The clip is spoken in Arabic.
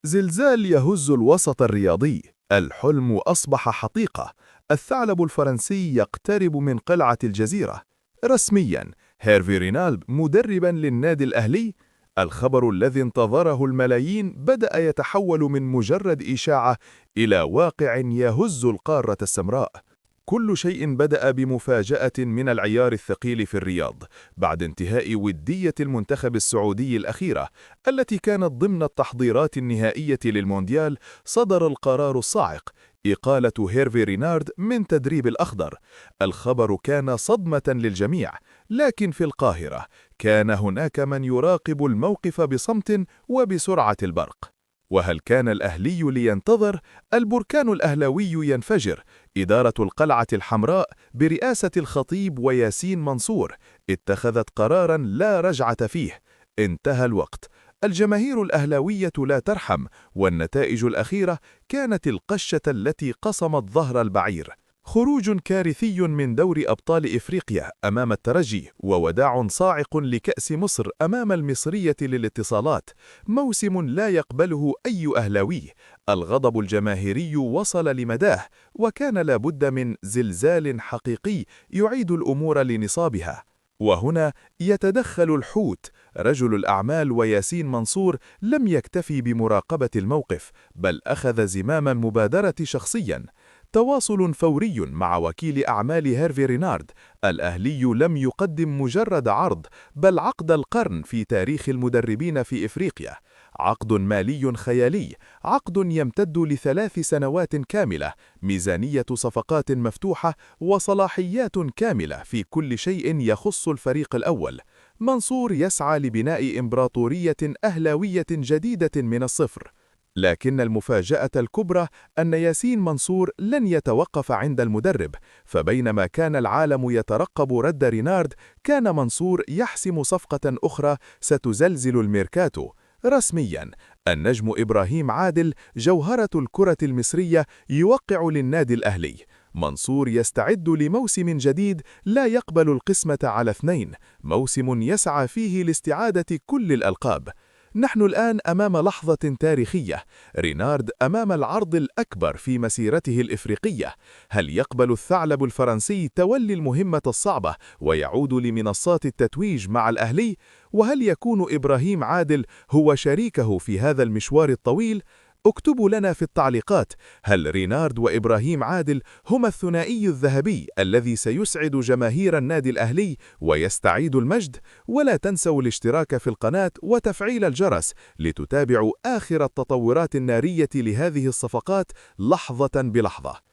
زلزال يهز الوسط الرياضي. الحلم أصبح حقيقة. الثعلب الفرنسي يقترب من قلعة الجزيرة. رسمياً، هيرفي رينالد مدرباً للنادي الأهلي. الخبر الذي انتظره الملايين بدأ يتحول من مجرد إشاعة إلى واقع يهز القارة السمراء. كل شيء بدأ بمفاجأة من العيار الثقيل في الرياض بعد انتهاء ودية المنتخب السعودي الأخيرة التي كانت ضمن التحضيرات النهائية للمونديال. صدر القرار الصاعق: إقالة هيرفي رينارد من تدريب الأخضر. الخبر كان صدمة للجميع، لكن في القاهرة كان هناك من يراقب الموقف بصمت وبسرعة البرق. وهل كان الأهلي لينتظر؟ البركان الأهلاوي ينفجر. إدارة القلعة الحمراء برئاسة الخطيب وياسين منصور اتخذت قراراً لا رجعة فيه. انتهى الوقت. الجماهير الأهلاوية لا ترحم، والنتائج الأخيرة كانت القشة التي قصمت ظهر البعير. خروج كارثي من دور أبطال إفريقيا أمام الترجي، ووداع صاعق لكأس مصر أمام المصرية للاتصالات. موسم لا يقبله أي أهلاوي. الغضب الجماهيري وصل لمداه، وكان لابد من زلزال حقيقي يعيد الأمور لنصابها. وهنا يتدخل الحوت. رجل الأعمال وياسين منصور لم يكتفي بمراقبة الموقف، بل أخذ زمام المبادرة شخصياً. تواصل فوري مع وكيل أعمال هيرفي رينارد. الأهلي لم يقدم مجرد عرض، بل عقد القرن في تاريخ المدربين في إفريقيا. عقد مالي خيالي، عقد يمتد ل3 سنوات كاملة، ميزانية صفقات مفتوحة، وصلاحيات كاملة في كل شيء يخص الفريق الأول. منصور يسعى لبناء إمبراطورية أهلاوية جديدة من الصفر. لكن المفاجأة الكبرى أن ياسين منصور لن يتوقف عند المدرب. فبينما كان العالم يترقب رد رينارد، كان منصور يحسم صفقة أخرى ستزلزل الميركاتو. رسمياً، النجم إبراهيم عادل جوهرة الكرة المصرية يوقع للنادي الأهلي. منصور يستعد لموسم جديد لا يقبل القسمة على 2، موسم يسعى فيه لاستعادة كل الألقاب. نحن الآن أمام لحظة تاريخية. رينارد أمام العرض الأكبر في مسيرته الإفريقية. هل يقبل الثعلب الفرنسي تولي المهمة الصعبة ويعود لمنصات التتويج مع الأهلي؟ وهل يكون إبراهيم عادل هو شريكه في هذا المشوار الطويل؟ اكتبوا لنا في التعليقات، هل رينارد وإبراهيم عادل هما الثنائي الذهبي الذي سيسعد جماهير النادي الأهلي ويستعيد المجد؟ ولا تنسوا الاشتراك في القناة وتفعيل الجرس لتتابعوا آخر التطورات النارية لهذه الصفقات لحظة بلحظة.